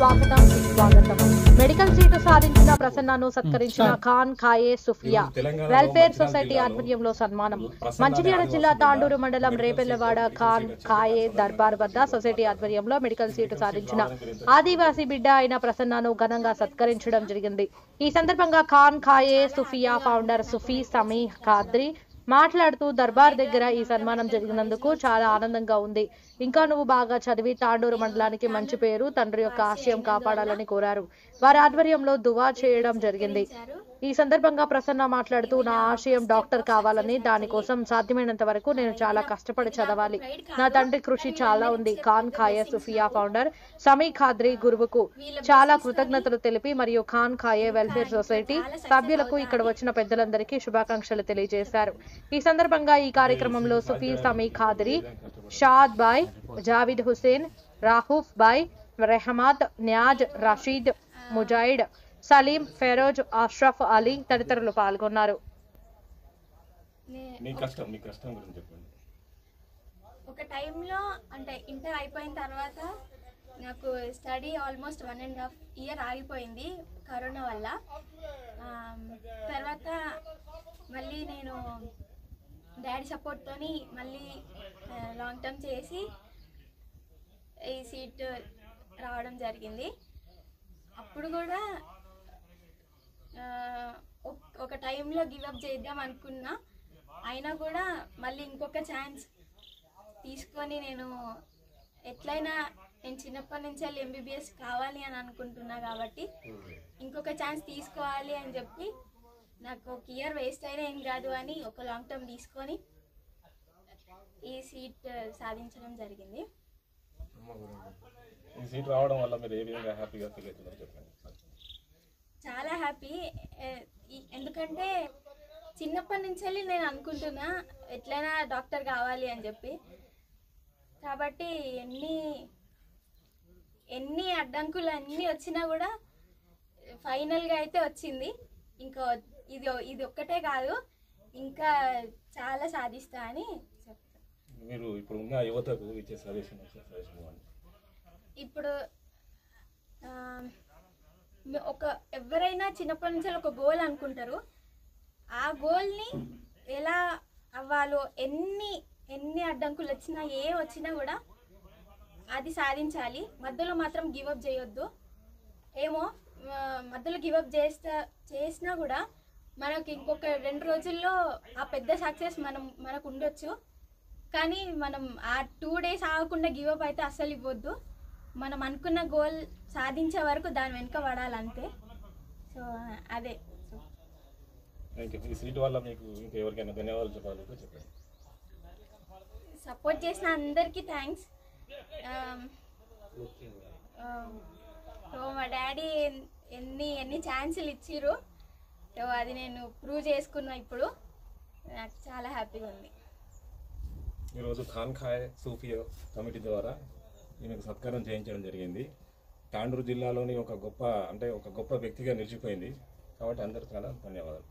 స్వాగతం సుస్వాగతం. Medical seat సాధించిన ప్రసన్నను సత్కరించిన ఖాన్ ఖాయే సుఫియా వెల్ఫేర్ సొసైటీ ఆధ్వర్యంలో సన్మానం. మంచిర్యాల జిల్లా తాండూరు మండలం రేపెల్లవాడ ఖాన్ ఖాయే దర్బార్ వద్ద సొసైటీ ఆధ్వర్యంలో మెడికల్ సీటు సాధించిన ఆదివాసీ బిడ్డ అయిన ప్రసన్నను ఘనంగా సత్కరించడం జరిగింది. ఈ సందర్భంగా ఖాన్ ఖాయే సుఫియా ఫౌండర్ సుఫీ సమీ ఖాద్రి మాట్లాడుతూ దర్బార్ దగ్గర ఈ సన్మానం జరిగినందుకు చాలా ఆనందంగా ఉంది. ఇంకా నువ్వు బాగా చదివి తాండూరు మండలానికి మంచి పేరు, తండ్రి యొక్క ఆశయం కాపాడాలని కోరారు. వారి ఆధ్వర్యంలో దువా చేయడం జరిగింది. ఈ సందర్భంగా ప్రసన్న మాట్లాడుతూ నా ఆశయం డాక్టర్ కావాలని, దానికోసం సాధ్యమైనంత వరకు నేను చాలా కష్టపడి చదవాలి. నా తండ్రి కృషి చాలా ఉంది. ఖాన్ ఖాయే సుఫియా ఫౌండర్ సమీ ఖాద్రి గురువుకు చాలా కృతజ్ఞతలు తెలిపి మరియు ఖాన్ ఖాయే వెల్ఫేర్ సొసైటీ సభ్యులకు ఇక్కడ వచ్చిన పెద్దలందరికీ శుభాకాంక్షలు తెలియజేశారు. ఈ సందర్భంగా ఈ కార్యక్రమంలో సుఫీ సమీ ఖాద్రి, షాద్ బాయ్, జావిద్ హుసేన్, రాహూఫ్ బాయ్, రెహమాత్, న్యాజ్, రషీద్, ముజాయిడ్, సలీం, ఫెరోజ్, అష్రఫ్ అలీ తదితరులు పాల్గొన్నారు. ఒక టైంలో అంటే ఇంటర్ అయిపోయిన తర్వాత నాకు స్టడీ ఆల్మోస్ట్ 1.5 ఇయర్ ఆగిపోయింది కరోనా వల్ల. తర్వాత మళ్ళీ నేను డాడీ సపోర్ట్తోని మళ్ళీ లాంగ్ టర్మ్ చేసి ఈ సీట్ రావడం జరిగింది. అప్పుడు కూడా ఒక టైంలో గివప్ చేద్దాం అనుకున్నా, అయినా కూడా మళ్ళీ ఇంకొక ఛాన్స్ తీసుకొని నేను ఎట్లయినా నేను చిన్నప్పటి నుంచి ఎంబీబీఎస్ కావాలి అని అనుకుంటున్నా కాబట్టి ఇంకొక ఛాన్స్ తీసుకోవాలి అని చెప్పి నాకు ఒక ఇయర్ వేస్ట్ అయినా ఏం కాదు అని ఒక లాంగ్ టర్మ్ తీసుకొని ఈ సీట్ సాధించడం జరిగింది. ఈ సీట్ రావడం వల్ల మీరు ఏ విధంగా హ్యాపీగా ఫీల్ అవుతున్నారో చెప్పండి. చాలా హ్యాపీ, ఎందుకంటే చిన్నప్పటి నుంచి నేను అనుకుంటున్నా ఎట్లయినా డాక్టర్ కావాలి అని చెప్పి. కాబట్టి ఎన్ని అడ్డంకులు అన్నీ వచ్చినా కూడా ఫైనల్గా అయితే వచ్చింది. ఇంకా ఇది ఒక్కటే కాదు, ఇంకా చాలా సాధిస్తా అని చెప్తాను. మీరు ఇప్పుడు ఉన్న యువతకు ఇచ్చే సజెషన్ ఇప్పుడు ఎవరైనా చిన్నప్పటి నుంచి ఒక గోల్ అనుకుంటారు. ఆ గోల్ని ఎలా అవ్వాలో ఎన్ని అడ్డంకులు వచ్చినా వచ్చినా కూడా అది సాధించాలి. మధ్యలో మాత్రం గివప్ చేయొద్దు. మధ్యలో గివప్ చేసినా కూడా మనకి ఇంకొక 2 రోజుల్లో ఆ పెద్ద సక్సెస్ మనకు ఉండొచ్చు. కానీ మనం ఆ 2 డేస్ ఆగకుండా గివప్ అయితే అస్సలు ఇవ్వద్దు. మనం అనుకున్న గోల్ సాధించే వరకు దాని వెనుక పడాలంతే. సో అదే. ఈ సీట్ వల్ల మీకు ఇంకా ఎవరికైనా ధన్యవాదాలు చెప్పండి. సపోర్ట్ చేసిన అందరికీ థ్యాంక్స్. సో మా డాడీ ఎన్ని ఛాన్సులు ఇచ్చిర్రు, సో అది నేను ప్రూవ్ చేసుకున్నా. ఇప్పుడు నాకు చాలా హ్యాపీగా ఉంది. ఈరోజు ఖాన్ ఖాయే సుఫియా కమిటీ ద్వారా ఈమెకు సత్కారం చేయించడం జరిగింది. తాండూరు జిల్లాలోని ఒక గొప్ప వ్యక్తిగా నిలిచిపోయింది. కాబట్టి అందరికీ చాలా ధన్యవాదాలు.